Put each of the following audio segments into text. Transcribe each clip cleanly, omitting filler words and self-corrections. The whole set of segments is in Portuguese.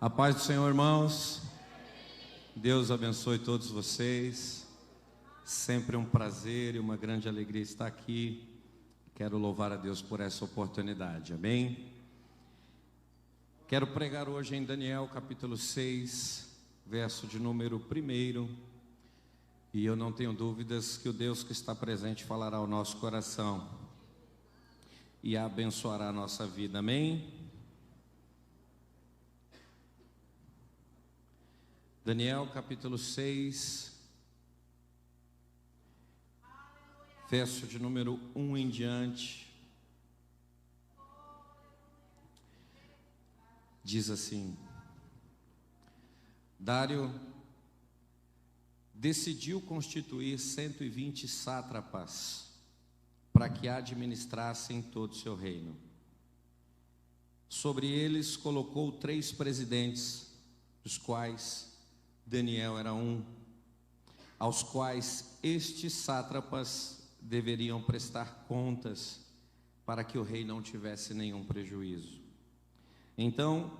A paz do Senhor, irmãos. Deus abençoe todos vocês. Sempre um prazer e uma grande alegria estar aqui. Quero louvar a Deus por essa oportunidade, amém? Quero pregar hoje em Daniel capítulo 6, verso de número 1. E eu não tenho dúvidas que o Deus que está presente falará ao nosso coração e abençoará a nossa vida, amém? Daniel capítulo 6, verso de número 1 em diante, diz assim: Dário decidiu constituir 120 sátrapas para que administrassem todo o seu reino. Sobre eles colocou 3 presidentes, dos quais Daniel era um, aos quais estes sátrapas deveriam prestar contas para que o rei não tivesse nenhum prejuízo. Então,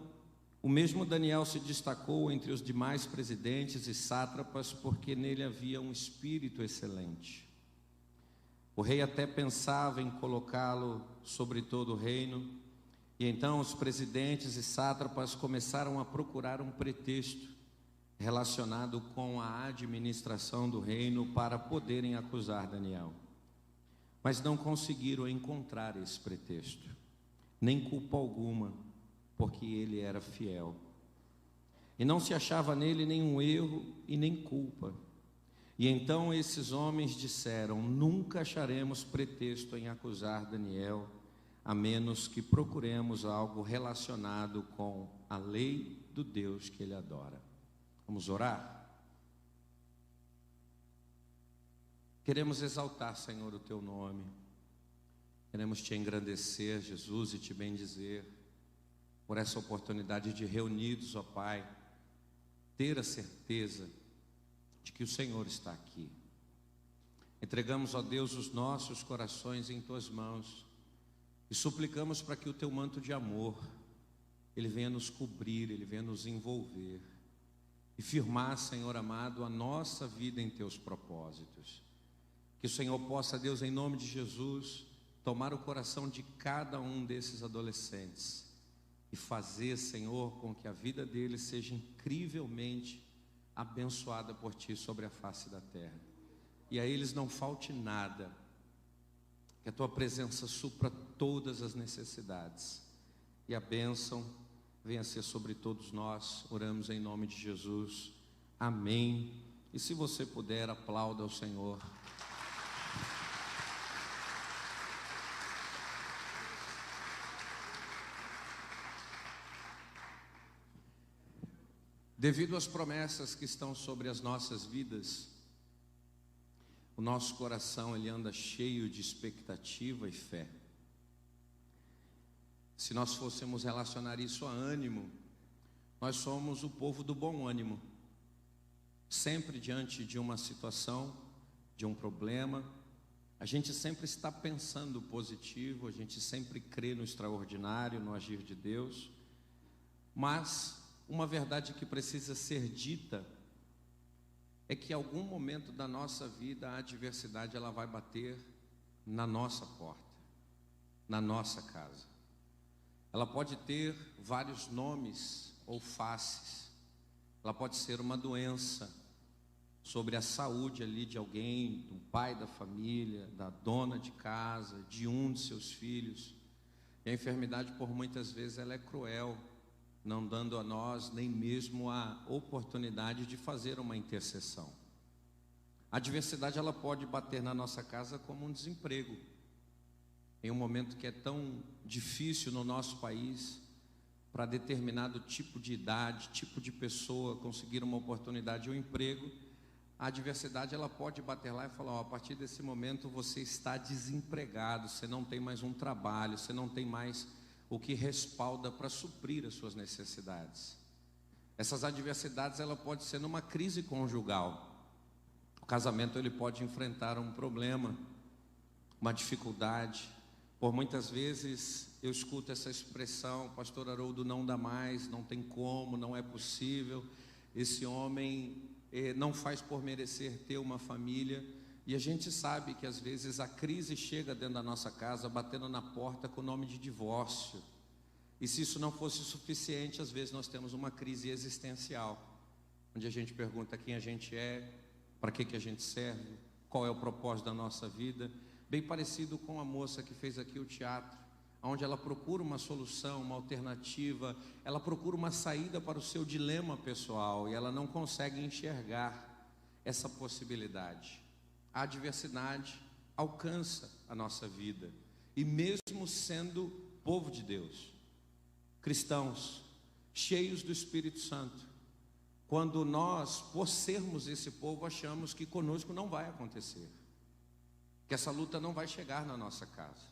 o mesmo Daniel se destacou entre os demais presidentes e sátrapas porque nele havia um espírito excelente. O rei até pensava em colocá-lo sobre todo o reino, e então os presidentes e sátrapas começaram a procurar um pretexto relacionado com a administração do reino para poderem acusar Daniel. Mas não conseguiram encontrar esse pretexto, nem culpa alguma, porque ele era fiel. E não se achava nele nenhum erro e nem culpa. E então esses homens disseram: nunca acharemos pretexto em acusar Daniel, a menos que procuremos algo relacionado com a lei do Deus que ele adora. Vamos orar? Queremos exaltar, Senhor, o Teu nome. Queremos Te engrandecer, Jesus, e Te bendizer por essa oportunidade de reunidos, ó Pai, ter a certeza de que o Senhor está aqui. Entregamos, ó Deus, os nossos corações em Tuas mãos e suplicamos para que o Teu manto de amor, Ele venha nos cobrir, Ele venha nos envolver e firmar, Senhor amado, a nossa vida em Teus propósitos. Que o Senhor possa, Deus, em nome de Jesus, tomar o coração de cada um desses adolescentes e fazer, Senhor, com que a vida deles seja incrivelmente abençoada por Ti sobre a face da terra. E a eles não falte nada, que a Tua presença supra todas as necessidades e a bênção venha ser sobre todos nós. Oramos em nome de Jesus, amém. E se você puder, aplauda ao Senhor. Devido às promessas que estão sobre as nossas vidas, o nosso coração ele anda cheio de expectativa e fé. Se nós fôssemos relacionar isso a ânimo, nós somos o povo do bom ânimo. Sempre diante de uma situação, de um problema, a gente sempre está pensando positivo, a gente sempre crê no extraordinário, no agir de Deus. Mas uma verdade que precisa ser dita é que em algum momento da nossa vida a adversidade ela vai bater na nossa porta, na nossa casa. Ela pode ter vários nomes ou faces. Ela pode ser uma doença sobre a saúde ali de alguém, do pai da família, da dona de casa, de um de seus filhos. E a enfermidade, por muitas vezes, ela é cruel, não dando a nós nem mesmo a oportunidade de fazer uma intercessão. A adversidade ela pode bater na nossa casa como um desemprego. Em um momento que é tão difícil no nosso país, para determinado tipo de idade, tipo de pessoa conseguir uma oportunidade ou um emprego, a adversidade ela pode bater lá e falar: a partir desse momento você está desempregado, você não tem mais um trabalho, você não tem mais o que respalda para suprir as suas necessidades. Essas adversidades ela pode ser numa crise conjugal. O casamento ele pode enfrentar um problema, uma dificuldade. Por muitas vezes eu escuto essa expressão: pastor Haroldo, não dá mais, não tem como, não é possível, esse homem não faz por merecer ter uma família. E a gente sabe que às vezes a crise chega dentro da nossa casa, batendo na porta com o nome de divórcio. E se isso não fosse suficiente, às vezes nós temos uma crise existencial, onde a gente pergunta quem a gente é, para que a gente serve, qual é o propósito da nossa vida. Bem parecido com a moça que fez aqui o teatro, onde ela procura uma solução, uma alternativa, ela procura uma saída para o seu dilema pessoal, e ela não consegue enxergar essa possibilidade. A adversidade alcança a nossa vida, e mesmo sendo povo de Deus, cristãos, cheios do Espírito Santo, quando nós, por sermos esse povo, achamos que conosco não vai acontecer, que essa luta não vai chegar na nossa casa.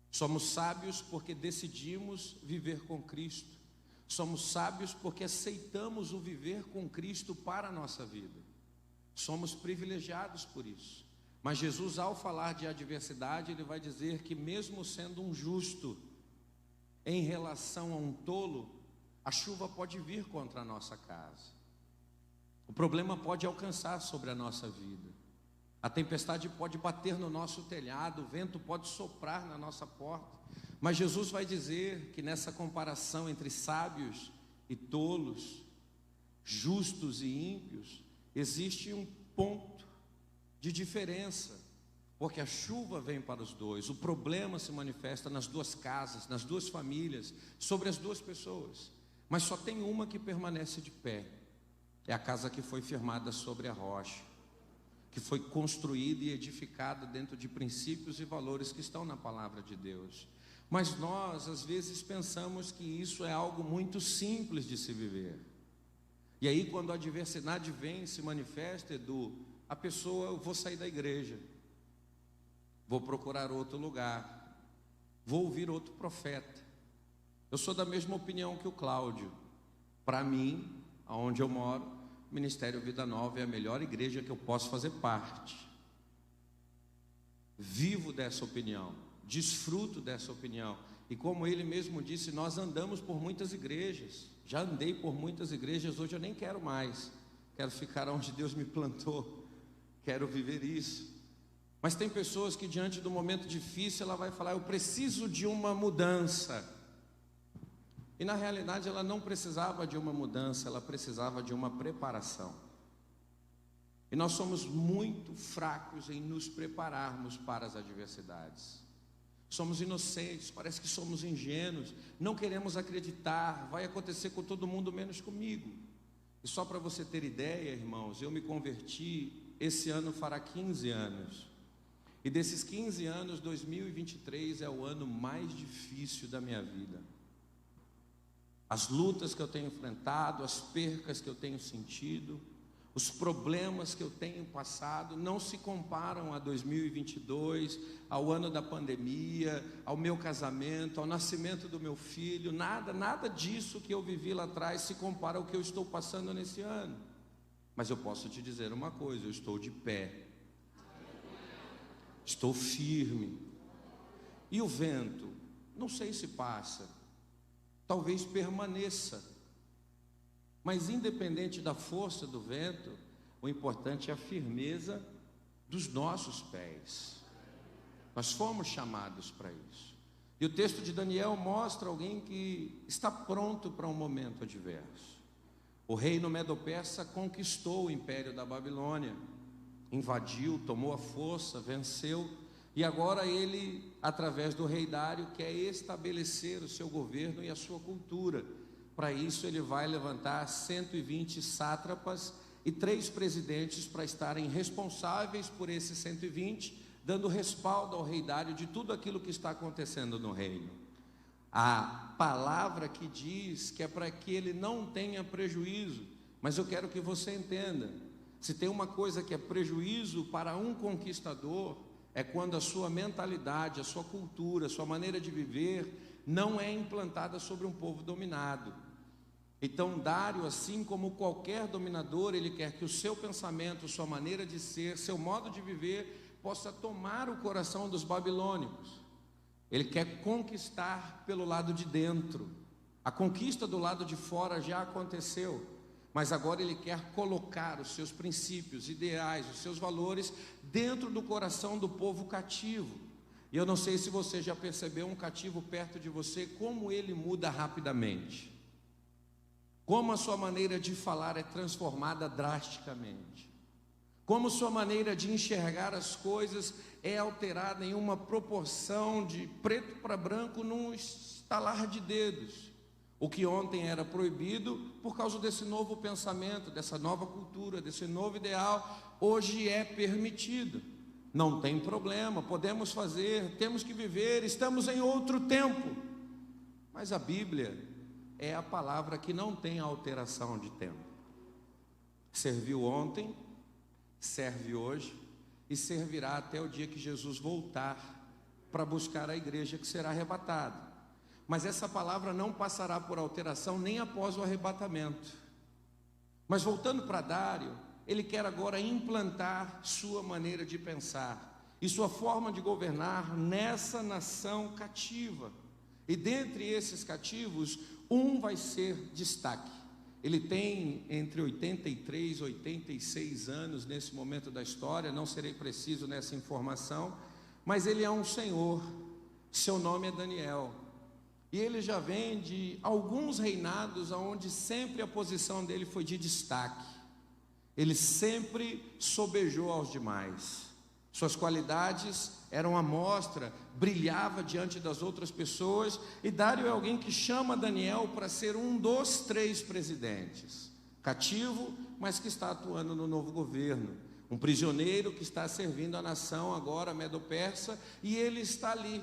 Somos sábios porque decidimos viver com Cristo. Somos sábios porque aceitamos o viver com Cristo para a nossa vida. Somos privilegiados por isso. Mas Jesus, ao falar de adversidade, ele vai dizer que mesmo sendo um justo em relação a um tolo, a chuva pode vir contra a nossa casa. O problema pode alcançar sobre a nossa vida. A tempestade pode bater no nosso telhado, o vento pode soprar na nossa porta. Mas Jesus vai dizer que nessa comparação entre sábios e tolos, justos e ímpios, existe um ponto de diferença, porque a chuva vem para os dois, o problema se manifesta nas duas casas, nas duas famílias, sobre as duas pessoas, mas só tem uma que permanece de pé, é a casa que foi firmada sobre a rocha, que foi construída e edificada dentro de princípios e valores que estão na palavra de Deus. Mas nós, às vezes, pensamos que isso é algo muito simples de se viver. E aí, quando a adversidade vem, se manifesta, Edu, a pessoa: eu vou sair da igreja, vou procurar outro lugar, vou ouvir outro profeta. Eu sou da mesma opinião que o Cláudio. Para mim, aonde eu moro, Ministério Vida Nova é a melhor igreja que eu posso fazer parte. Vivo dessa opinião, desfruto dessa opinião. E como ele mesmo disse, nós andamos por muitas igrejas. Já andei por muitas igrejas, hoje eu nem quero mais. Quero ficar onde Deus me plantou. Quero viver isso. Mas tem pessoas que diante do momento difícil, ela vai falar: eu preciso de uma mudança. E na realidade ela não precisava de uma mudança, ela precisava de uma preparação. E nós somos muito fracos em nos prepararmos para as adversidades. Somos inocentes, parece que somos ingênuos, não queremos acreditar, vai acontecer com todo mundo menos comigo. E só para você ter ideia, irmãos, eu me converti, esse ano fará 15 anos. E desses 15 anos, 2023 é o ano mais difícil da minha vida. As lutas que eu tenho enfrentado, as percas que eu tenho sentido, os problemas que eu tenho passado não se comparam a 2022, ao ano da pandemia, ao meu casamento, ao nascimento do meu filho. Nada disso que eu vivi lá atrás se compara ao que eu estou passando nesse ano. Mas eu posso te dizer uma coisa: eu estou de pé, estou firme. E o vento, não sei se passa, talvez permaneça. Mas independente da força do vento, o importante é a firmeza dos nossos pés. Nós fomos chamados para isso. E o texto de Daniel mostra alguém que está pronto para um momento adverso. O reino Medo-Persa conquistou o império da Babilônia, invadiu, tomou a força, venceu, e agora ele, através do rei Dário, quer estabelecer o seu governo e a sua cultura. Para isso ele vai levantar 120 sátrapas e 3 presidentes para estarem responsáveis por esses 120, dando respaldo ao rei Dário de tudo aquilo que está acontecendo no reino. A palavra que diz que é para que ele não tenha prejuízo, mas eu quero que você entenda, se tem uma coisa que é prejuízo para um conquistador, é quando a sua mentalidade, a sua cultura, a sua maneira de viver não é implantada sobre um povo dominado. Então Dário, assim como qualquer dominador, ele quer que o seu pensamento, sua maneira de ser, seu modo de viver, possa tomar o coração dos babilônicos. Ele quer conquistar pelo lado de dentro. A conquista do lado de fora já aconteceu, mas agora ele quer colocar os seus princípios, ideais, os seus valores dentro do coração do povo cativo. E eu não sei se você já percebeu um cativo perto de você, como ele muda rapidamente, como a sua maneira de falar é transformada drasticamente, como sua maneira de enxergar as coisas é alterada em uma proporção de preto para branco num estalar de dedos. O que ontem era proibido, por causa desse novo pensamento, dessa nova cultura, desse novo ideal, hoje é permitido. Não tem problema, podemos fazer, temos que viver, estamos em outro tempo. Mas a Bíblia é a palavra que não tem alteração de tempo. Serviu ontem, serve hoje e servirá até o dia que Jesus voltar para buscar a igreja que será arrebatada. Mas essa palavra não passará por alteração nem após o arrebatamento. Mas voltando para Dário, ele quer agora implantar sua maneira de pensar e sua forma de governar nessa nação cativa. E dentre esses cativos, um vai ser destaque. Ele tem entre 83 e 86 anos nesse momento da história, não serei preciso nessa informação, mas ele é um senhor, seu nome é Daniel. E ele já vem de alguns reinados onde sempre a posição dele foi de destaque. Ele sempre sobejou aos demais. Suas qualidades eram à mostra, brilhava diante das outras pessoas. E Dário é alguém que chama Daniel para ser um dos 3 presidentes. Cativo, mas que está atuando no novo governo. Um prisioneiro que está servindo a nação agora, medo-persa, e ele está ali.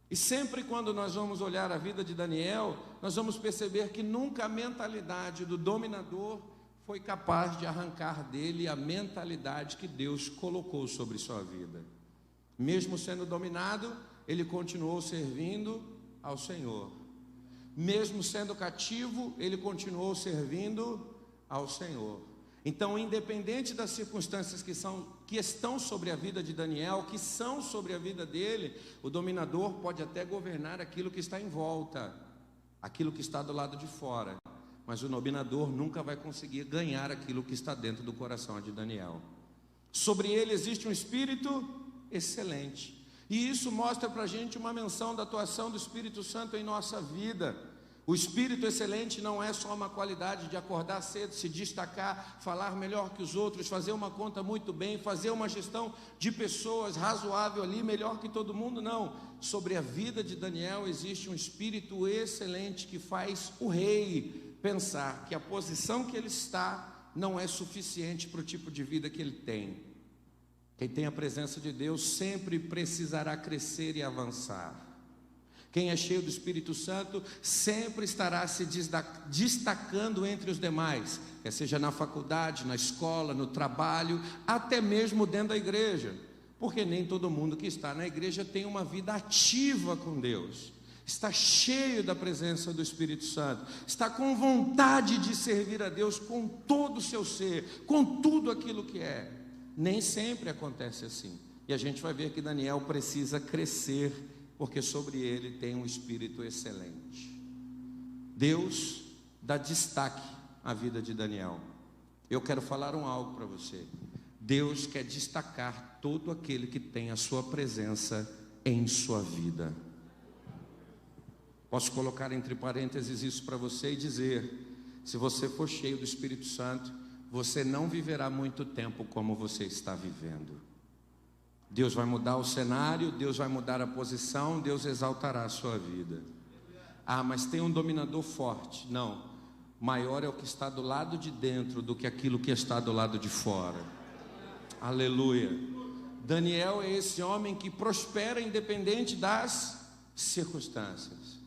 E sempre quando nós vamos olhar a vida de Daniel, nós vamos perceber que nunca a mentalidade do dominador foi capaz de arrancar dele a mentalidade que Deus colocou sobre sua vida. Mesmo sendo dominado, ele continuou servindo ao Senhor. Mesmo sendo cativo, ele continuou servindo ao Senhor. Então, independente das circunstâncias que estão sobre a vida de Daniel, que são sobre a vida dele, o dominador pode até governar aquilo que está em volta, aquilo que está do lado de fora, mas o dominador nunca vai conseguir ganhar aquilo que está dentro do coração de Daniel. Sobre ele existe um espírito excelente, e isso mostra para a gente uma menção da atuação do Espírito Santo em nossa vida. O espírito excelente não é só uma qualidade de acordar cedo, se destacar, falar melhor que os outros, fazer uma conta muito bem, fazer uma gestão de pessoas razoável ali, melhor que todo mundo, não. Sobre a vida de Daniel existe um espírito excelente que faz o rei pensar que a posição que ele está não é suficiente para o tipo de vida que ele tem. Quem tem a presença de Deus sempre precisará crescer e avançar. Quem é cheio do Espírito Santo sempre estará se destacando entre os demais, quer seja na faculdade, na escola, no trabalho, até mesmo dentro da igreja, porque nem todo mundo que está na igreja tem uma vida ativa com Deus, está cheio da presença do Espírito Santo, está com vontade de servir a Deus com todo o seu ser, com tudo aquilo que é. Nem sempre acontece assim, e a gente vai ver que Daniel precisa crescer, porque sobre ele tem um espírito excelente. Deus dá destaque à vida de Daniel. Eu quero falar algo para você. Deus quer destacar todo aquele que tem a sua presença em sua vida. Posso colocar entre parênteses isso para você e dizer: se você for cheio do Espírito Santo, você não viverá muito tempo como você está vivendo. Deus vai mudar o cenário, Deus vai mudar a posição, Deus exaltará a sua vida. Ah, mas tem um dominador forte. Não, maior é o que está do lado de dentro do que aquilo que está do lado de fora. Aleluia. Daniel é esse homem que prospera independente das circunstâncias.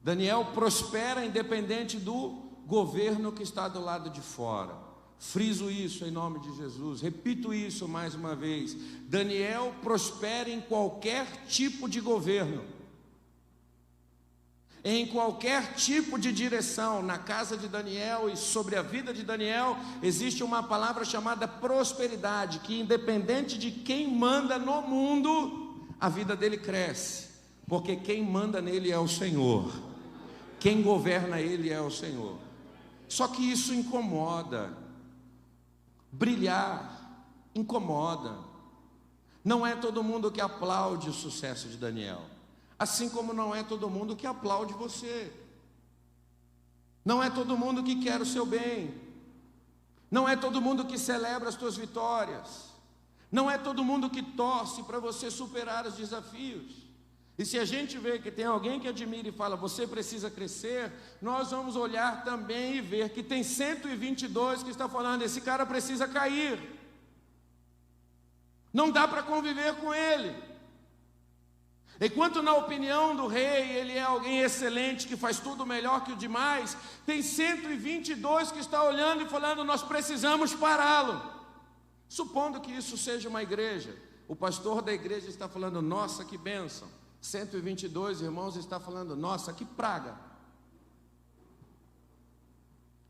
Daniel prospera independente do governo que está do lado de fora. Friso isso em nome de Jesus, repito isso mais uma vez: Daniel prospera em qualquer tipo de governo, em qualquer tipo de direção. Na casa de Daniel e sobre a vida de Daniel existe uma palavra chamada prosperidade, que independente de quem manda no mundo, a vida dele cresce. Porque quem manda nele é o Senhor, quem governa ele é o Senhor. Só que isso incomoda. Brilhar incomoda. Não é todo mundo que aplaude o sucesso de Daniel, assim como não é todo mundo que aplaude você. Não é todo mundo que quer o seu bem. Não é todo mundo que celebra as tuas vitórias. Não é todo mundo que torce para você superar os desafios. E se a gente vê que tem alguém que admira e fala, você precisa crescer, nós vamos olhar também e ver que tem 122 que está falando, esse cara precisa cair. Não dá para conviver com ele. Enquanto na opinião do rei, ele é alguém excelente, que faz tudo melhor que o demais, tem 122 que está olhando e falando, nós precisamos pará-lo. Supondo que isso seja uma igreja, o pastor da igreja está falando, nossa, que bênção. 122 irmãos está falando, nossa, que praga.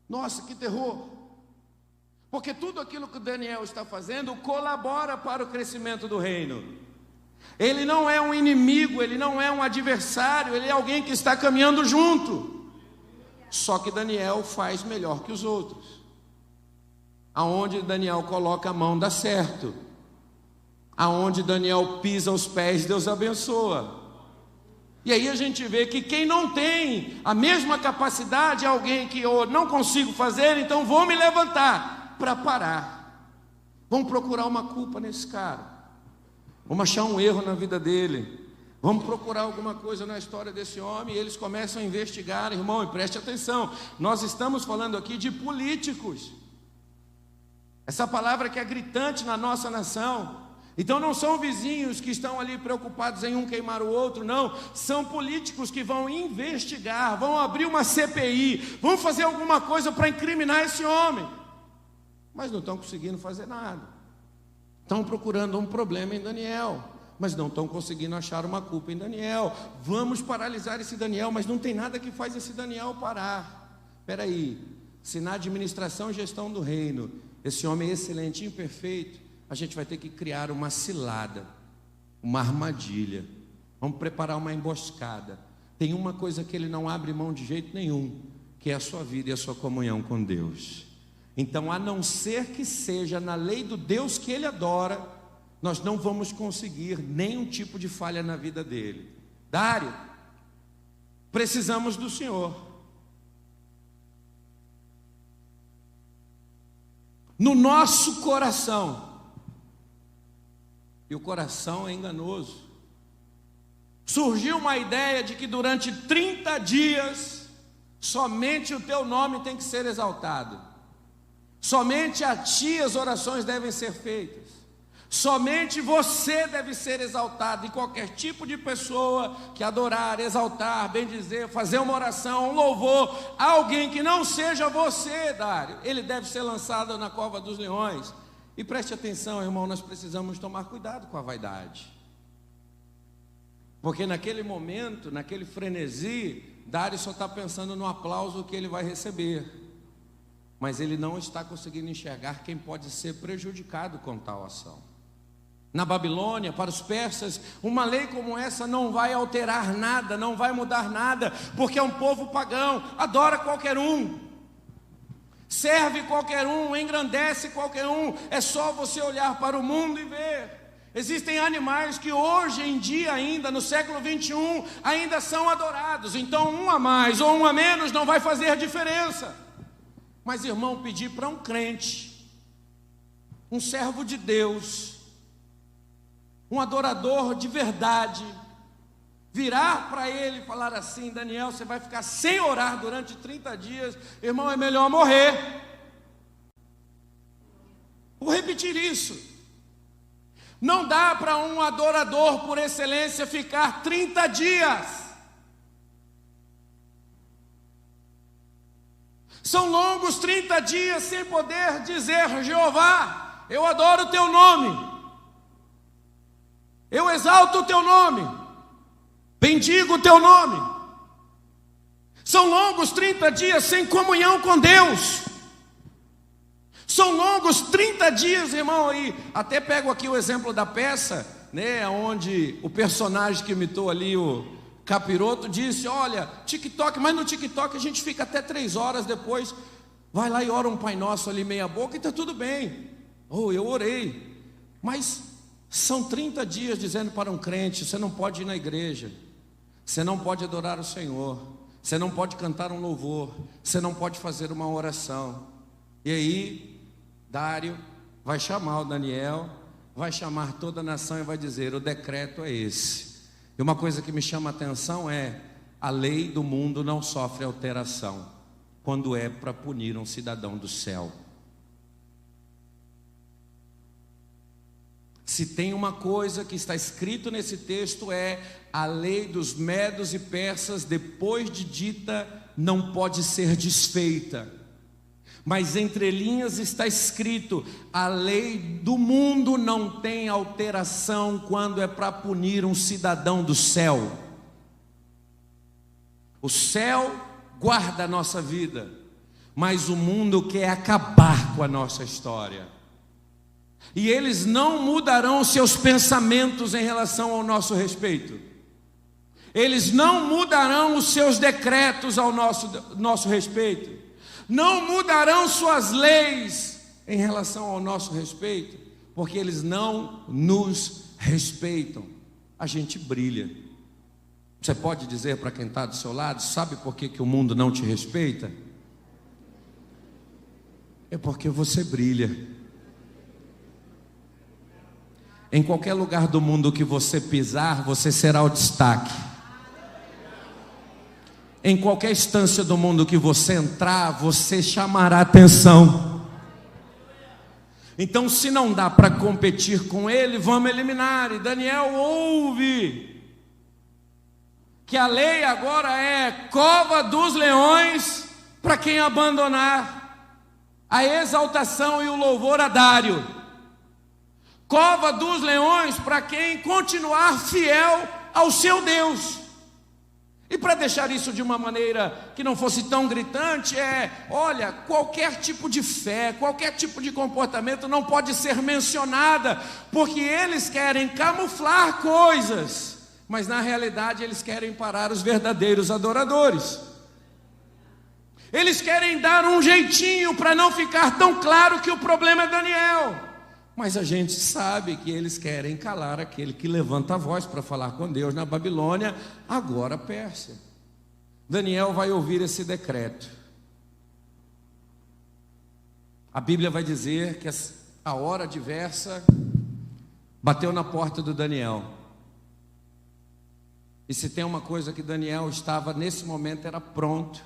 Nossa, que terror. Porque tudo aquilo que Daniel está fazendo colabora para o crescimento do reino. Ele não é um inimigo, ele não é um adversário, ele é alguém que está caminhando junto. Só que Daniel faz melhor que os outros. Aonde Daniel coloca a mão dá certo. Aonde Daniel pisa os pés, Deus abençoa. E aí a gente vê que quem não tem a mesma capacidade é alguém que eu não consigo fazer, então vou me levantar para parar. Vamos procurar uma culpa nesse cara. Vamos achar um erro na vida dele. Vamos procurar alguma coisa na história desse homem. E eles começam a investigar, irmão, e preste atenção. Nós estamos falando aqui de políticos. Essa palavra que é gritante na nossa nação. Então não são vizinhos que estão ali preocupados em um queimar o outro, não. São políticos que vão investigar, vão abrir uma CPI, vão fazer alguma coisa para incriminar esse homem. Mas não estão conseguindo fazer nada. Estão procurando um problema em Daniel, mas não estão conseguindo achar uma culpa em Daniel. Vamos paralisar esse Daniel, mas não tem nada que faz esse Daniel parar. Espera aí, se na administração e gestão do reino, esse homem é excelente, imperfeito, a gente vai ter que criar uma cilada, uma armadilha. Vamos preparar uma emboscada. Tem uma coisa que ele não abre mão de jeito nenhum, que é a sua vida e a sua comunhão com Deus. Então, a não ser que seja na lei do Deus que ele adora, nós não vamos conseguir nenhum tipo de falha na vida dele. Dário, precisamos do Senhor. No nosso coração. E o coração é enganoso. Surgiu uma ideia de que durante 30 dias, somente o teu nome tem que ser exaltado. Somente a ti as orações devem ser feitas. Somente você deve ser exaltado. E qualquer tipo de pessoa que adorar, exaltar, bendizer, fazer uma oração, um louvor, alguém que não seja você, Dário, ele deve ser lançado na cova dos leões. E preste atenção, irmão, nós precisamos tomar cuidado com a vaidade. Porque naquele momento, naquele frenesi, Dário só está pensando no aplauso que ele vai receber. Mas ele não está conseguindo enxergar quem pode ser prejudicado com tal ação. Na Babilônia, para os persas, uma lei como essa não vai alterar nada, não vai mudar nada, porque é um povo pagão, adora qualquer um. Serve qualquer um, engrandece qualquer um. É só você olhar para o mundo e ver. Existem animais que hoje em dia ainda, no século 21, ainda são adorados. Então um a mais ou um a menos não vai fazer diferença. Mas irmão, pedir para um crente, um servo de Deus, um adorador de verdade, virar para ele e falar assim: Daniel, você vai ficar sem orar durante 30 dias, irmão, é melhor morrer. Vou repetir isso. Não dá para um adorador por excelência ficar 30 dias. São longos 30 dias sem poder dizer: Jeová, eu adoro o teu nome, eu exalto o teu nome, bendigo o teu nome. São longos 30 dias sem comunhão com Deus. São longos 30 dias, irmão, aí. Até pego aqui o exemplo da peça. né, onde o personagem que imitou ali o Capiroto disse: olha, TikTok, mas no TikTok a gente fica até 3 horas depois, vai lá e ora um Pai Nosso ali meia boca e está tudo bem. Eu orei, mas são 30 dias dizendo para um crente: você não pode ir na igreja, você não pode adorar o Senhor, você não pode cantar um louvor, você não pode fazer uma oração. E aí Dário vai chamar o Daniel, vai chamar toda a nação e vai dizer: o decreto é esse. E uma coisa que me chama a atenção é: a lei do mundo não sofre alteração quando é para punir um cidadão do céu. Se tem uma coisa que está escrito nesse texto, é: a lei dos medos e persas, depois de dita, não pode ser desfeita. Mas entre linhas está escrito: a lei do mundo não tem alteração quando é para punir um cidadão do céu. O céu guarda a nossa vida, mas o mundo quer acabar com a nossa história. E eles não mudarão seus pensamentos em relação ao nosso respeito. Eles não mudarão os seus decretos ao nosso respeito. Não mudarão suas leis em relação ao nosso respeito, porque eles não nos respeitam. A gente brilha. Você pode dizer para quem está do seu lado: sabe por que o mundo não te respeita? É porque você brilha. Em qualquer lugar do mundo que você pisar, você será o destaque. Em qualquer instância do mundo que você entrar, você chamará atenção. Então, se não dá para competir com ele, vamos eliminar. E Daniel ouve que a lei agora é cova dos leões para quem abandonar a exaltação e o louvor a Dário. Cova dos leões para quem continuar fiel ao seu Deus. E para deixar isso de uma maneira que não fosse tão gritante, olha, qualquer tipo de fé, qualquer tipo de comportamento não pode ser mencionada, porque eles querem camuflar coisas, mas na realidade eles querem parar os verdadeiros adoradores. Eles querem dar um jeitinho para não ficar tão claro que o problema é Daniel. Mas a gente sabe que eles querem calar aquele que levanta a voz para falar com Deus na Babilônia, agora Pérsia. Daniel vai ouvir esse decreto. A Bíblia vai dizer que a hora adversa bateu na porta do Daniel. E se tem uma coisa que Daniel estava nesse momento, era pronto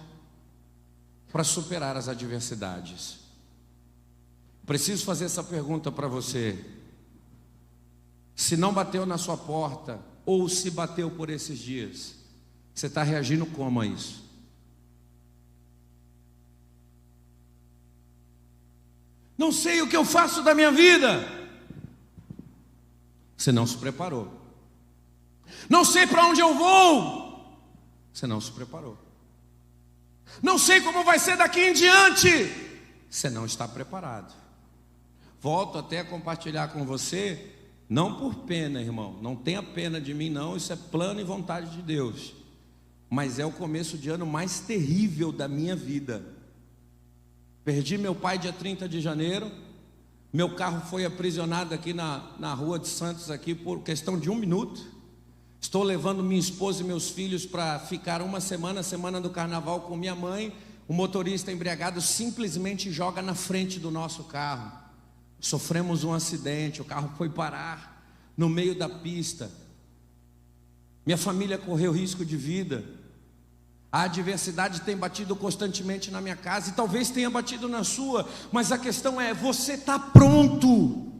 para superar as adversidades. Preciso fazer essa pergunta para você: se não bateu na sua porta, ou se bateu por esses dias, você está reagindo como a isso? Não sei o que eu faço da minha vida. Você não se preparou. Não sei para onde eu vou. Você não se preparou. Não sei como vai ser daqui em diante. Você não está preparado. Volto até a compartilhar com você, não por pena, irmão, não tenha pena de mim não, isso é plano e vontade de Deus, mas é o começo de ano mais terrível da minha vida. Perdi meu pai dia 30 de janeiro, meu carro foi aprisionado aqui na rua de Santos, aqui por questão de 1 minuto, estou levando minha esposa e meus filhos para ficar uma semana do carnaval com minha mãe, o motorista embriagado simplesmente joga na frente do nosso carro. Sofremos um acidente, o carro foi parar no meio da pista. Minha família correu risco de vida. A adversidade tem batido constantemente na minha casa e talvez tenha batido na sua, mas a questão é: você está pronto?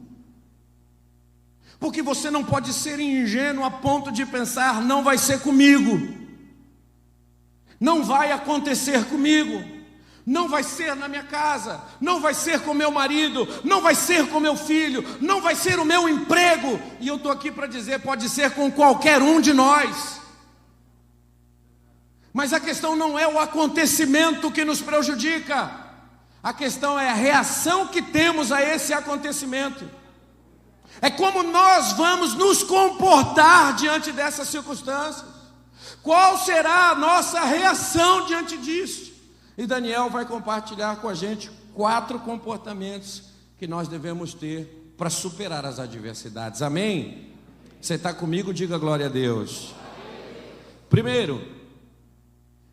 Porque você não pode ser ingênuo a ponto de pensar: não vai ser comigo, não vai acontecer comigo. Não vai ser na minha casa, não vai ser com meu marido, não vai ser com meu filho, não vai ser o meu emprego. E eu estou aqui para dizer, pode ser com qualquer um de nós. Mas a questão não é o acontecimento que nos prejudica. A questão é a reação que temos a esse acontecimento. É como nós vamos nos comportar diante dessas circunstâncias. Qual será a nossa reação diante disso? E Daniel vai compartilhar com a gente 4 comportamentos que nós devemos ter para superar as adversidades. Amém? Você está comigo? Diga glória a Deus. Primeiro,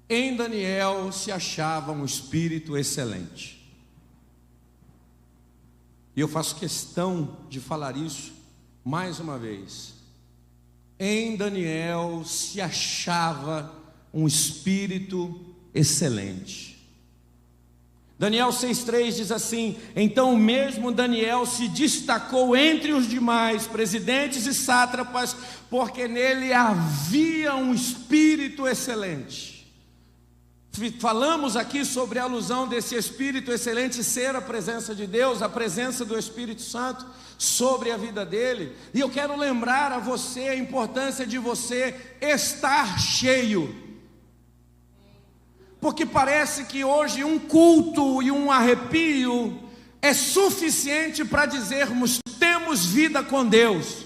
em Daniel se achava um espírito excelente. E eu faço questão de falar isso mais uma vez. Em Daniel se achava um espírito excelente. Daniel 6,3 diz assim: então mesmo Daniel se destacou entre os demais presidentes e sátrapas, porque nele havia um espírito excelente. Falamos aqui sobre a alusão desse Espírito excelente ser a presença de Deus, a presença do Espírito Santo sobre a vida dele. E eu quero lembrar a você a importância de você estar cheio. Porque parece que hoje um culto e um arrepio é suficiente para dizermos temos vida com Deus.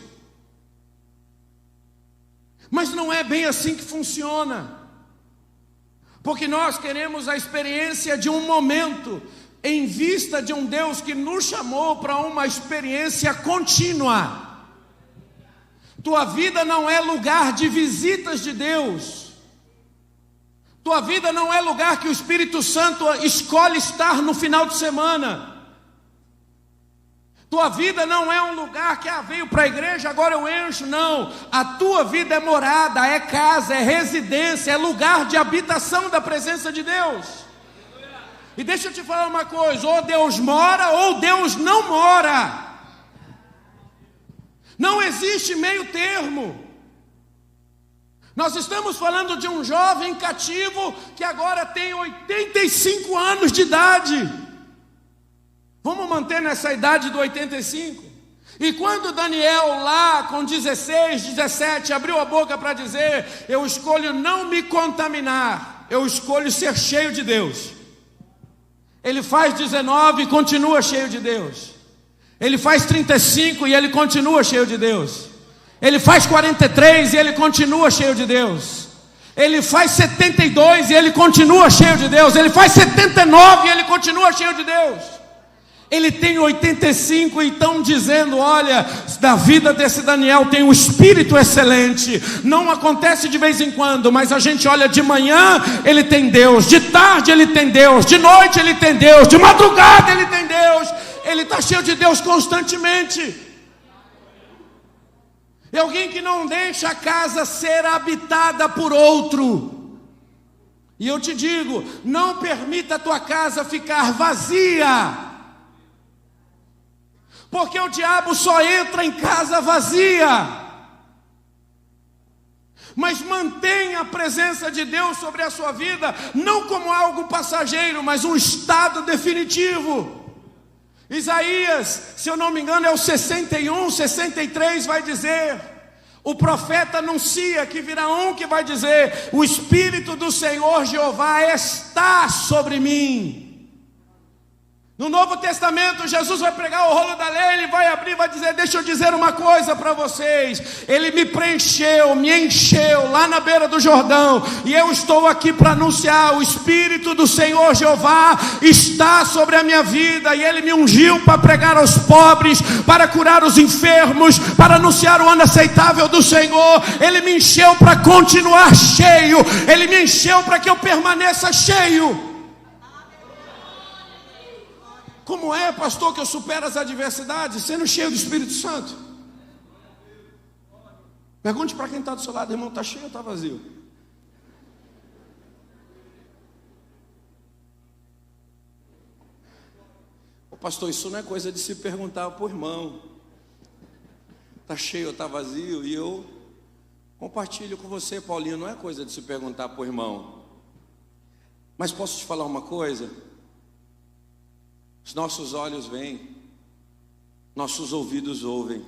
Mas não é bem assim que funciona. Porque nós queremos a experiência de um momento, em vista de um Deus que nos chamou para uma experiência contínua. Tua vida não é lugar de visitas de Deus. Tua vida não é lugar que o Espírito Santo escolhe estar no final de semana. Tua vida não é um lugar que veio para a igreja, agora eu encho. Não, a tua vida é morada, é casa, é residência, é lugar de habitação da presença de Deus. E deixa eu te falar uma coisa: ou Deus mora ou Deus não mora. Não existe meio termo. Nós estamos falando de um jovem cativo que agora tem 85 anos de idade. Vamos manter nessa idade do 85? E quando Daniel lá com 16, 17 abriu a boca para dizer: eu escolho não me contaminar, eu escolho ser cheio de Deus. Ele faz 19 e continua cheio de Deus. Ele faz 35 e ele continua cheio de Deus. Ele faz 43 e ele continua cheio de Deus. Ele faz 72 e ele continua cheio de Deus. Ele faz 79 e ele continua cheio de Deus. Ele tem 85 e estão dizendo: olha, da vida desse Daniel tem um espírito excelente. Não acontece de vez em quando, mas a gente olha de manhã, ele tem Deus. De tarde ele tem Deus. De noite ele tem Deus. De madrugada ele tem Deus. Ele está cheio de Deus constantemente. É alguém que não deixa a casa ser habitada por outro. E eu te digo, não permita a tua casa ficar vazia. Porque o diabo só entra em casa vazia. Mas mantenha a presença de Deus sobre a sua vida, não como algo passageiro, mas um estado definitivo. Isaías, se eu não me engano, é o 61, 63, vai dizer: o profeta anuncia que virá um que vai dizer: o Espírito do Senhor Jeová está sobre mim. No Novo Testamento, Jesus vai pregar o rolo da lei, ele vai abrir, vai dizer: deixa eu dizer uma coisa para vocês. Ele me preencheu, me encheu lá na beira do Jordão, e eu estou aqui para anunciar: o Espírito do Senhor Jeová está sobre a minha vida, e ele me ungiu para pregar aos pobres, para curar os enfermos, para anunciar o ano aceitável do Senhor. Ele me encheu para continuar cheio, ele me encheu para que eu permaneça cheio. Como é, pastor, que eu supero as adversidades? Sendo cheio do Espírito Santo. Pergunte para quem está do seu lado: irmão, está cheio ou está vazio? Ô, pastor, isso não é coisa de se perguntar para o irmão: está cheio ou está vazio? E eu compartilho com você, Paulinho, não é coisa de se perguntar para o irmão. Mas posso te falar uma coisa? Os nossos olhos veem, nossos ouvidos ouvem.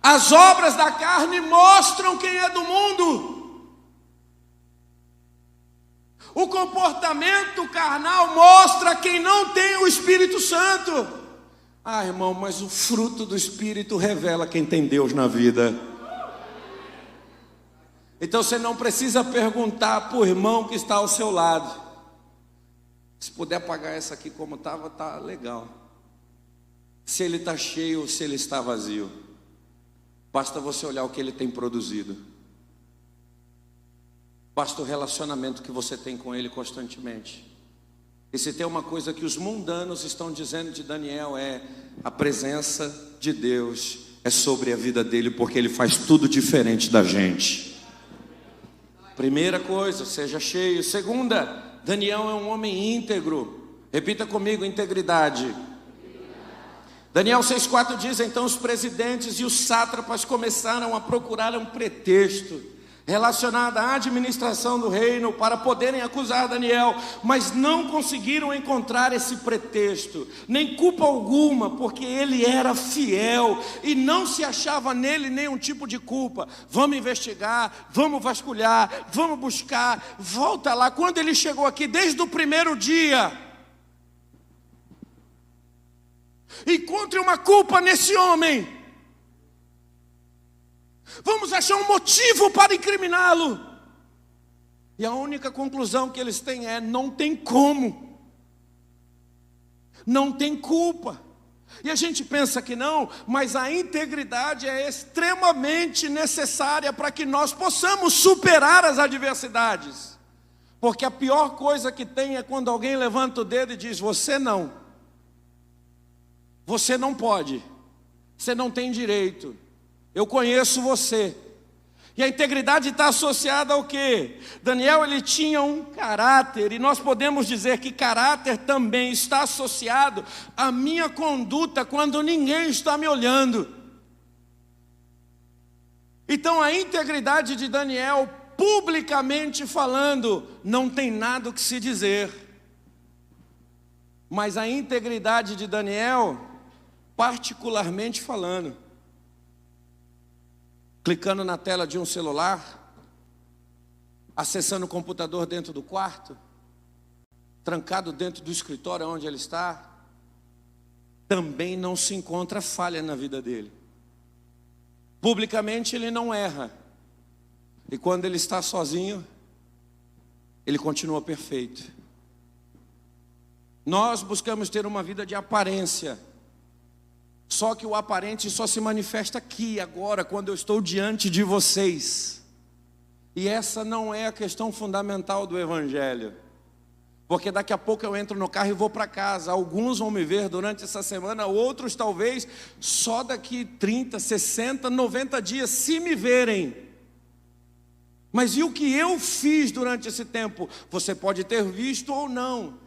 As obras da carne mostram quem é do mundo. O comportamento carnal mostra quem não tem o Espírito Santo. Ah, irmão, mas o fruto do Espírito revela quem tem Deus na vida. Então você não precisa perguntar para o irmão que está ao seu lado. Se puder apagar essa aqui como estava, tá legal. Se ele está cheio ou se ele está vazio. Basta você olhar o que ele tem produzido. Basta o relacionamento que você tem com ele constantemente. E se tem uma coisa que os mundanos estão dizendo de Daniel é: a presença de Deus é sobre a vida dele, porque ele faz tudo diferente da gente. Primeira coisa, seja cheio. Segunda, Daniel é um homem íntegro. Repita comigo: integridade. Daniel 6,4 diz: então os presidentes e os sátrapas começaram a procurar um pretexto relacionado à administração do reino para poderem acusar Daniel, mas não conseguiram encontrar esse pretexto, nem culpa alguma, porque ele era fiel e não se achava nele nenhum tipo de culpa. Vamos investigar, vamos vasculhar, vamos buscar. Volta lá, quando ele chegou aqui, desde o primeiro dia, encontre uma culpa nesse homem. Vamos achar um motivo para incriminá-lo. E a única conclusão que eles têm é: não tem como. Não tem culpa. E a gente pensa que não, mas a integridade é extremamente necessária para que nós possamos superar as adversidades. Porque a pior coisa que tem é quando alguém levanta o dedo e diz: você não. Você não pode. Você não tem direito. Eu conheço você. E a integridade está associada ao quê? Daniel, ele tinha um caráter, e nós podemos dizer que caráter também está associado à minha conduta quando ninguém está me olhando. Então a integridade de Daniel, publicamente falando, não tem nada o que se dizer. Mas a integridade de Daniel, particularmente falando, clicando na tela de um celular, acessando o computador dentro do quarto, trancado dentro do escritório onde ele está, também não se encontra falha na vida dele. Publicamente ele não erra, e quando ele está sozinho, ele continua perfeito. Nós buscamos ter uma vida de aparência, só que o aparente só se manifesta aqui, agora, quando eu estou diante de vocês. E essa não é a questão fundamental do Evangelho. Porque daqui a pouco eu entro no carro e vou para casa. Alguns vão me ver durante essa semana, outros talvez só daqui 30, 60, 90 dias, se me verem. Mas e o que eu fiz durante esse tempo? Você pode ter visto ou não.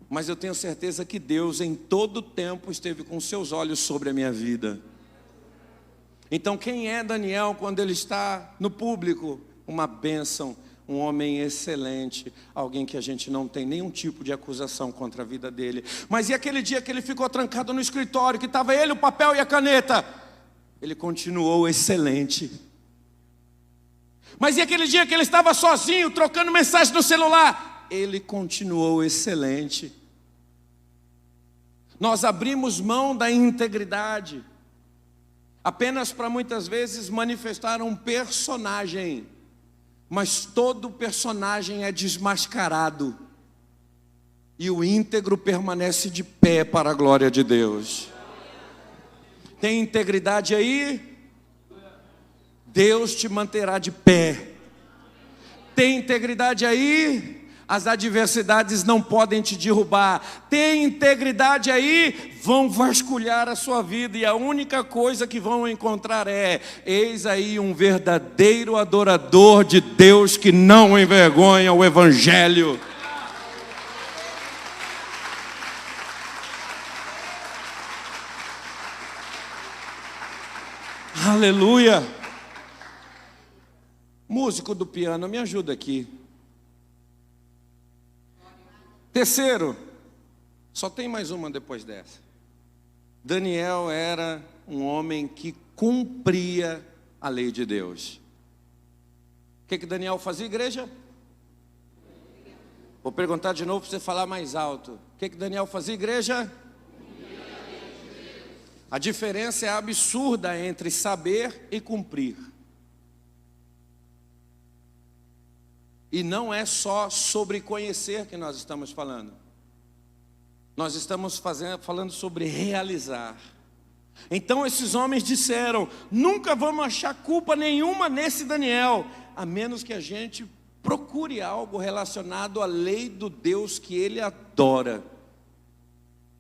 Mas eu tenho certeza que Deus em todo tempo esteve com seus olhos sobre a minha vida. Então quem é Daniel quando ele está no público? Uma bênção, um homem excelente, alguém que a gente não tem nenhum tipo de acusação contra a vida dele. Mas e aquele dia que ele ficou trancado no escritório, que estava ele, o papel e a caneta? Ele continuou excelente. Mas e aquele dia que ele estava sozinho, trocando mensagem no celular? Ele continuou excelente. Nós abrimos mão da integridade apenas para muitas vezes manifestar um personagem, mas todo personagem é desmascarado e o íntegro permanece de pé para a glória de Deus. Tem integridade aí? Deus te manterá de pé. Tem integridade aí? As adversidades não podem te derrubar. Tem integridade aí? Vão vasculhar a sua vida e a única coisa que vão encontrar é: eis aí um verdadeiro adorador de Deus que não envergonha o Evangelho. Aleluia. Músico do piano, me ajuda aqui. Terceiro, só tem mais uma depois dessa. Daniel era um homem que cumpria a lei de Deus. O que Daniel fazia, igreja? Vou perguntar de novo para você falar mais alto. O que Daniel fazia, igreja? A diferença é absurda entre saber e cumprir. E não é só sobre conhecer que nós estamos falando. Nós estamos falando sobre realizar. Então esses homens disseram: nunca vamos achar culpa nenhuma nesse Daniel, a menos que a gente procure algo relacionado à lei do Deus que ele adora.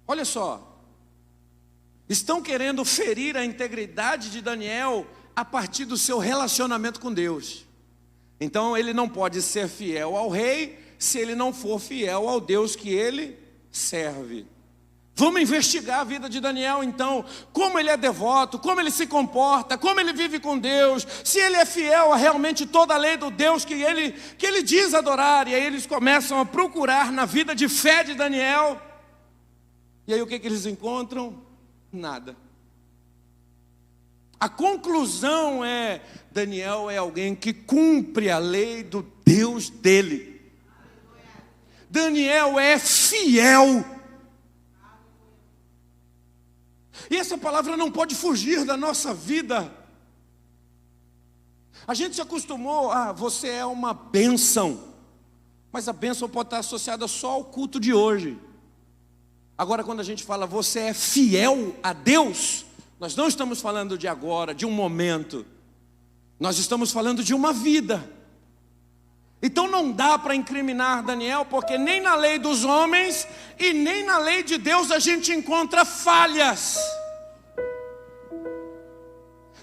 Olha só, estão querendo ferir a integridade de Daniel a partir do seu relacionamento com Deus. Então ele não pode ser fiel ao rei se ele não for fiel ao Deus que ele serve. Vamos investigar a vida de Daniel então, como ele é devoto, como ele se comporta, como ele vive com Deus, se ele é fiel a realmente toda a lei do Deus que ele diz adorar. E aí eles começam a procurar na vida de fé de Daniel. E aí o que eles encontram? Nada. A conclusão é: Daniel é alguém que cumpre a lei do Deus dele. Daniel é fiel. E essa palavra não pode fugir da nossa vida. A gente se acostumou a você é uma bênção, mas a bênção pode estar associada só ao culto de hoje. Agora, quando a gente fala você é fiel a Deus, nós não estamos falando de agora, de um momento. Nós estamos falando de uma vida. Então não dá para incriminar Daniel, porque nem na lei dos homens e nem na lei de Deus a gente encontra falhas.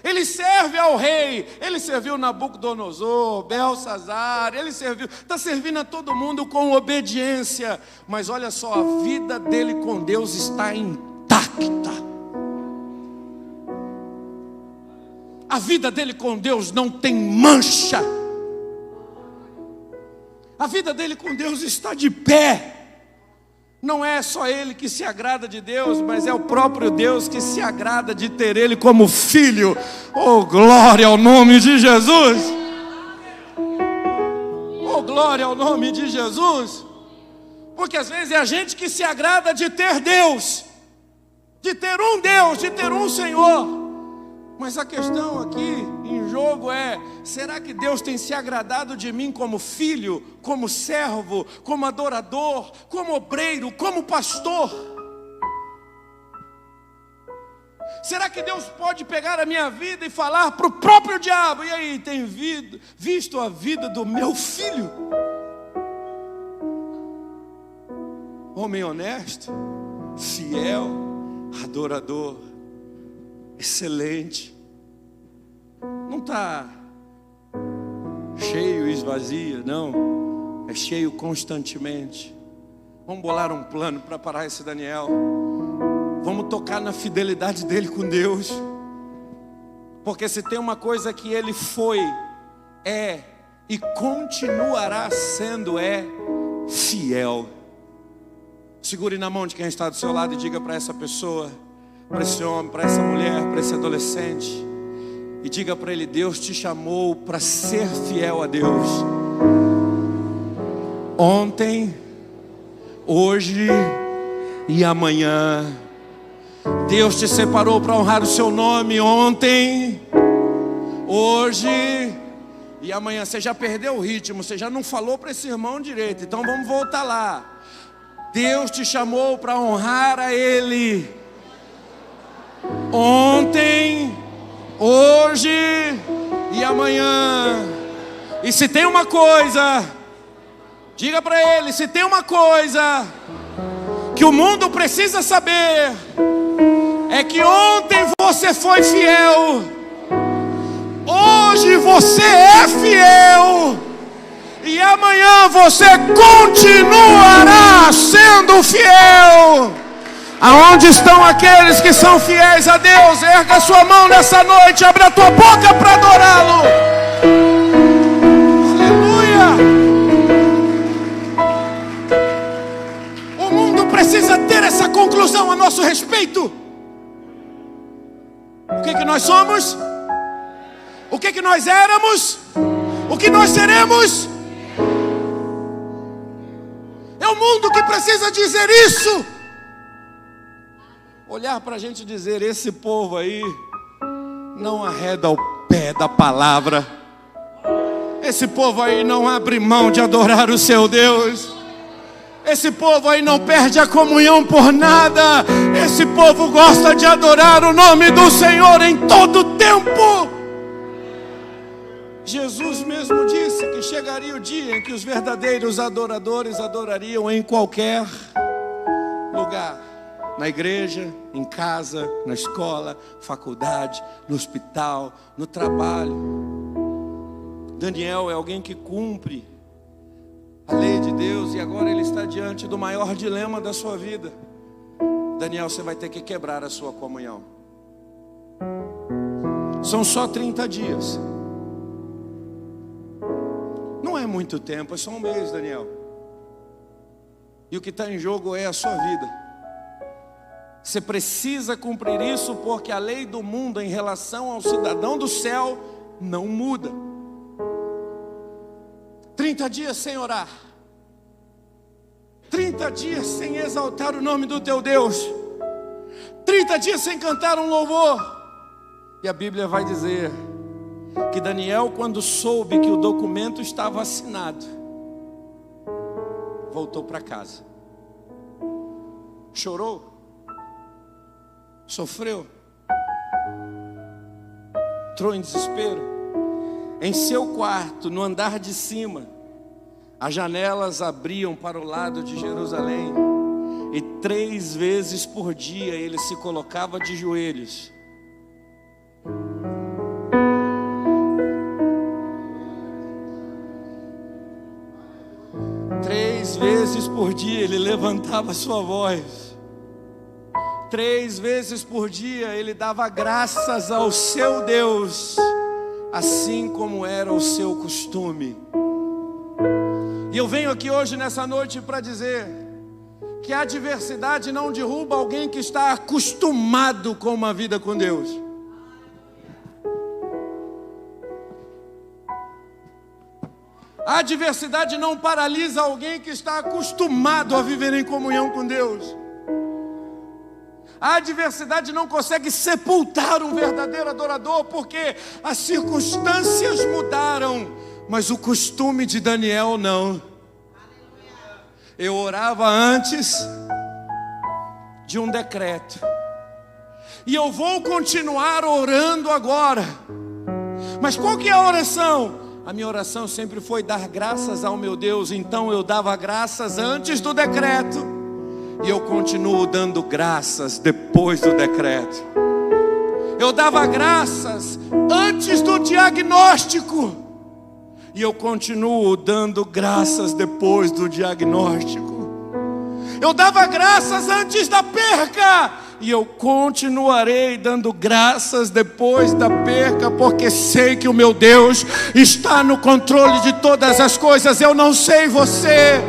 Ele serve ao rei, ele serviu Nabucodonosor, Belsazar, ele está servindo a todo mundo com obediência. Mas olha só, a vida dele com Deus está intacta. A vida dele com Deus não tem mancha. A vida dele com Deus está de pé. Não é só ele que se agrada de Deus, mas é o próprio Deus que se agrada de ter ele como filho. Oh, glória ao nome de Jesus! Oh, glória ao nome de Jesus! Porque às vezes é a gente que se agrada de ter Deus, de ter um Deus, de ter um Senhor. Mas a questão aqui em jogo é: será que Deus tem se agradado de mim como filho, como servo, como adorador, como obreiro, como pastor? Será que Deus pode pegar a minha vida e falar para o próprio diabo: e aí, tem visto a vida do meu filho? Homem honesto, fiel, adorador, excelente. Não está cheio e esvazia, não. É cheio constantemente. Vamos bolar um plano para parar esse Daniel. Vamos tocar na fidelidade dele com Deus. Porque se tem uma coisa que ele foi, é e continuará sendo, é fiel. Segure na mão de quem está do seu lado e diga para essa pessoa, para esse homem, para essa mulher, para esse adolescente, e diga para ele: Deus te chamou para ser fiel a Deus. Ontem, hoje e amanhã. Deus te separou para honrar o seu nome ontem, hoje e amanhã. Você já perdeu o ritmo, você já não falou para esse irmão direito, então vamos voltar lá. Deus te chamou para honrar a Ele ontem, hoje e amanhã. E se tem uma coisa, diga para ele: se tem uma coisa que o mundo precisa saber, é que ontem você foi fiel, hoje você é fiel, e amanhã você continuará sendo fiel. Aonde estão aqueles que são fiéis a Deus? Erga a sua mão nessa noite, abre a tua boca para adorá-lo. Aleluia! O mundo precisa ter essa conclusão a nosso respeito. O que nós somos? O que nós éramos? O que nós seremos? É o mundo que precisa dizer isso. olhar para a gente e dizer: esse povo aí não arreda o pé da palavra, esse povo aí não abre mão de adorar o seu Deus, esse povo aí não perde a comunhão por nada, esse povo gosta de adorar o nome do Senhor em todo o tempo. Jesus mesmo disse que chegaria o dia em que os verdadeiros adoradores adorariam em qualquer lugar. Na igreja, em casa, na escola, faculdade, no hospital, no trabalho. Daniel é alguém que cumpre a lei de Deus e agora ele está diante do maior dilema da sua vida. Daniel, você vai ter que quebrar a sua comunhão. São só 30 dias. Não é muito tempo, é só um mês, Daniel. E o que está em jogo é a sua vida. Você precisa cumprir isso, porque a lei do mundo em relação ao cidadão do céu não muda. 30 dias sem orar, 30 dias sem exaltar o nome do teu Deus, 30 dias sem cantar um louvor. E a Bíblia vai dizer que Daniel, quando soube que o documento estava assinado, voltou para casa. Chorou, sofreu, entrou em desespero. Em seu quarto, no andar de cima, as janelas abriam para o lado de Jerusalém, e 3 vezes por dia ele se colocava de joelhos. Três vezes por dia ele levantava sua voz. 3 vezes por dia ele dava graças ao seu Deus, assim como era o seu costume. E eu venho aqui hoje nessa noite para dizer que a adversidade não derruba alguém que está acostumado com uma vida com Deus. A adversidade não paralisa alguém que está acostumado a viver em comunhão com Deus. A adversidade não consegue sepultar um verdadeiro adorador, porque as circunstâncias mudaram, mas o costume de Daniel não. Eu orava antes de um decreto, e eu vou continuar orando agora. Mas qual que é a oração? A minha oração sempre foi dar graças ao meu Deus. Então eu dava graças antes do decreto, e eu continuo dando graças depois do decreto. Eu dava graças antes do diagnóstico, e eu continuo dando graças depois do diagnóstico. Eu dava graças antes da perca, e eu continuarei dando graças depois da perca, porque sei que o meu Deus está no controle de todas as coisas. Eu não sei você,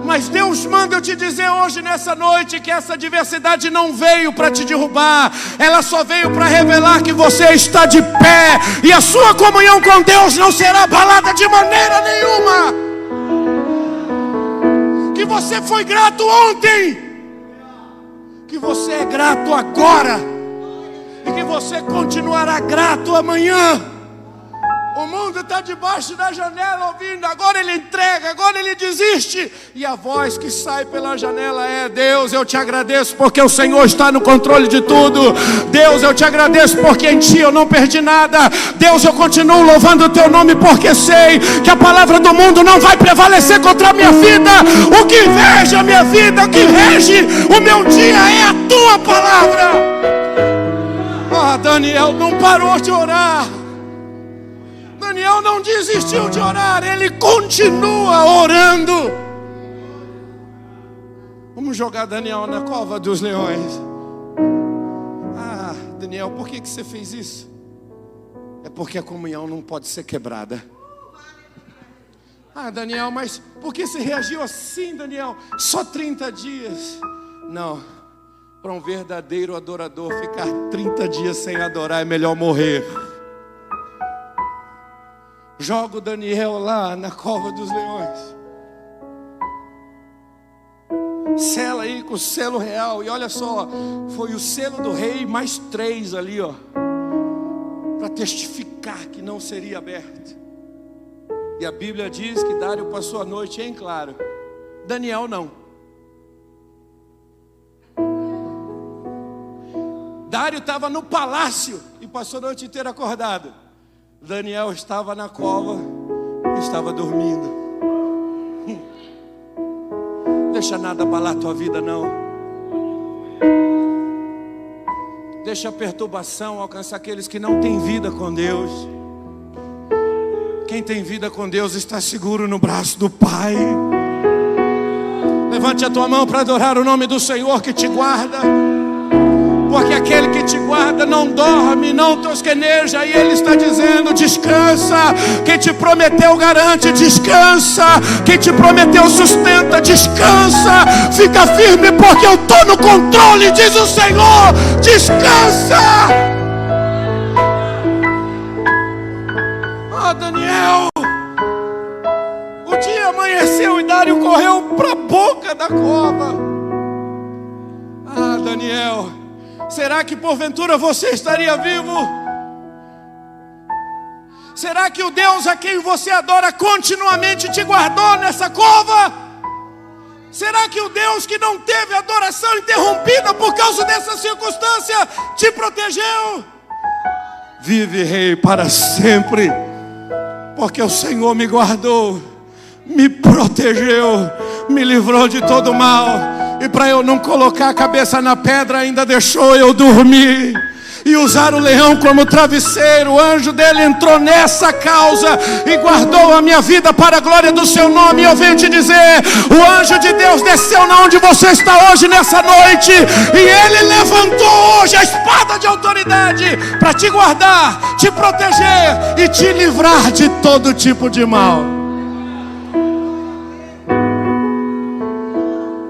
mas Deus manda eu te dizer hoje, nessa noite, que essa adversidade não veio para te derrubar. Ela só veio para revelar que você está de pé, e a sua comunhão com Deus não será abalada de maneira nenhuma. Que você foi grato ontem, que você é grato agora, e que você continuará grato amanhã. O mundo está debaixo da janela ouvindo, agora ele entrega, agora ele desiste, e a voz que sai pela janela é: Deus, eu te agradeço porque o Senhor está no controle de tudo. Deus, eu te agradeço porque em ti eu não perdi nada. Deus, eu continuo louvando o teu nome, porque sei que a palavra do mundo não vai prevalecer contra a minha vida. O que rege a minha vida, o que rege o meu dia é a tua palavra. Ah, Daniel não parou de orar. Daniel não desistiu de orar, ele continua orando. Vamos jogar Daniel na cova dos leões. Ah, Daniel, por que você fez isso? É porque a comunhão não pode ser quebrada. Ah, Daniel, mas por que você reagiu assim, Daniel? Só 30 dias. Não, para um verdadeiro adorador, ficar 30 dias sem adorar é melhor morrer. Joga o Daniel lá na cova dos leões. Sela tela aí com o selo real. E olha só, foi o selo do rei mais 3 ali, ó, para testificar que não seria aberto. E a Bíblia diz que Dário passou a noite em claro. Daniel não. Dário estava no palácio e passou a noite inteira acordado. Daniel estava na cova e estava dormindo. Deixa nada abalar a tua vida, não. Deixa a perturbação alcançar aqueles que não têm vida com Deus. Quem tem vida com Deus está seguro no braço do Pai. Levante a tua mão para adorar o nome do Senhor que te guarda. Porque aquele que te guarda não dorme, não tosqueneja. E Ele está dizendo: descansa. Quem te prometeu garante, descansa. Quem te prometeu sustenta, descansa. Fica firme porque eu estou no controle, diz o Senhor. Descansa. Ah, Daniel, o dia amanheceu e Dário correu para a boca da cova. Ah, Daniel, será que porventura você estaria vivo? Será que o Deus a quem você adora continuamente te guardou nessa cova? Será que o Deus que não teve adoração interrompida por causa dessa circunstância te protegeu? Vive, Rei, para sempre, porque o Senhor me guardou, me protegeu, me livrou de todo mal. E para eu não colocar a cabeça na pedra, ainda deixou eu dormir e usar o leão como travesseiro. O anjo dele entrou nessa causa e guardou a minha vida para a glória do seu nome. E eu venho te dizer, o anjo de Deus desceu na onde você está hoje, nessa noite, e ele levantou hoje a espada de autoridade para te guardar, te proteger e te livrar de todo tipo de mal.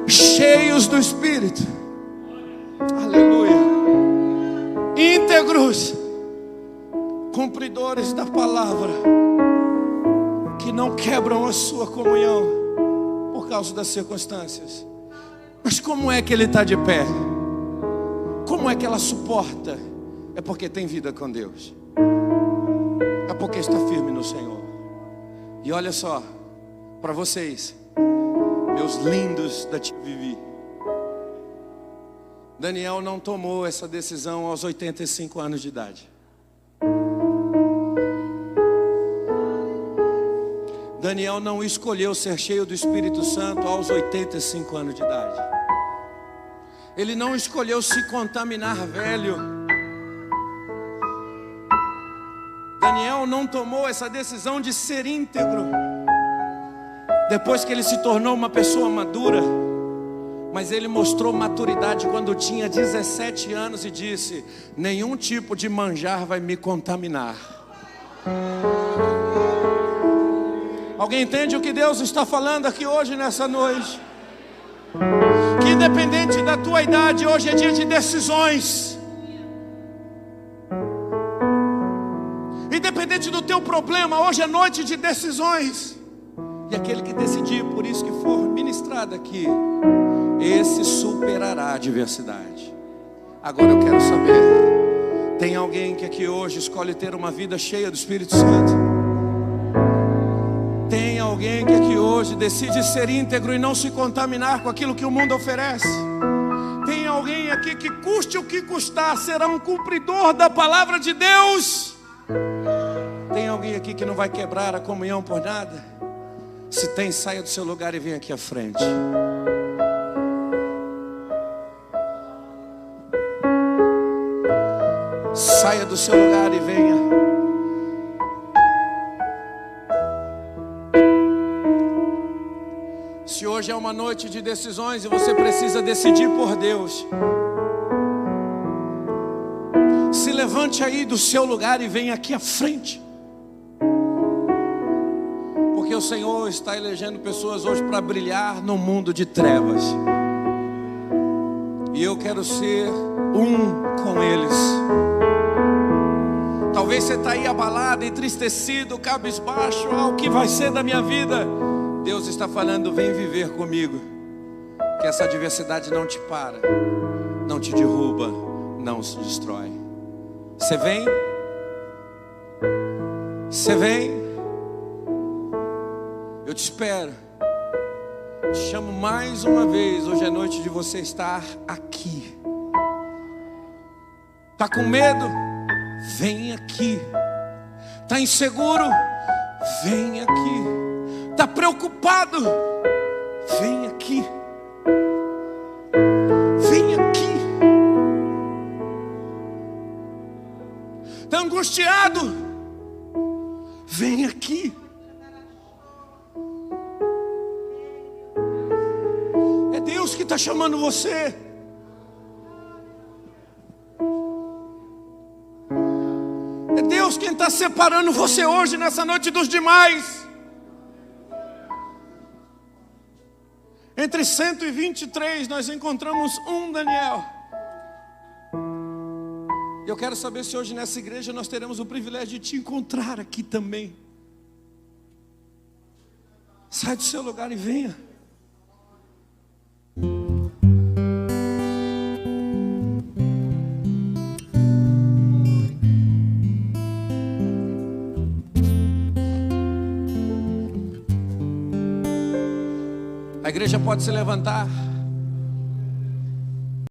Cheios do Espírito, aleluia, íntegros, cumpridores da palavra, que não quebram a sua comunhão por causa das circunstâncias. Mas como é que ele está de pé? Como é que ela suporta? É porque tem vida com Deus, é porque está firme no Senhor. E olha só, para vocês, meus lindos da Vivi, Daniel não tomou essa decisão aos 85 anos de idade. Daniel não escolheu ser cheio do Espírito Santo aos 85 anos de idade. Ele não escolheu se contaminar velho. Daniel não tomou essa decisão de ser íntegro depois que ele se tornou uma pessoa madura. Mas ele mostrou maturidade quando tinha 17 anos e disse: nenhum tipo de manjar vai me contaminar. Alguém entende o que Deus está falando aqui hoje, nessa noite? Que independente da tua idade, hoje é dia de decisões. Independente do teu problema, hoje é noite de decisões. E aquele que decidir, por isso que for ministrado aqui, esse superará a adversidade. Agora eu quero saber, tem alguém que aqui hoje escolhe ter uma vida cheia do Espírito Santo? Tem alguém que aqui hoje decide ser íntegro e não se contaminar com aquilo que o mundo oferece? Tem alguém aqui que custe o que custar, será um cumpridor da palavra de Deus? Tem alguém aqui que não vai quebrar a comunhão por nada? Se tem, saia do seu lugar e venha aqui à frente. Saia do seu lugar e venha. Se hoje é uma noite de decisões e você precisa decidir por Deus, se levante aí do seu lugar e venha aqui à frente. Porque o Senhor está elegendo pessoas hoje para brilhar no mundo de trevas. E eu quero ser um com eles. Talvez você está aí abalado, entristecido, cabisbaixo. O que vai ser da minha vida? Deus está falando: vem viver comigo. que essa adversidade não te para, não te derruba, não se destrói. Você vem? Você vem? Eu te espero. Te chamo mais uma vez. Hoje é noite de você estar aqui. Tá com medo? Vem aqui. Tá inseguro? Vem aqui. Tá preocupado? Vem aqui. Vem aqui. Tá angustiado? Vem aqui. É Deus que está chamando você. É Deus quem está separando você hoje, nessa noite, dos demais. Entre 123 nós encontramos um Daniel. E eu quero saber se hoje nessa igreja nós teremos o privilégio de te encontrar aqui também. Sai do seu lugar e venha. A igreja pode se levantar.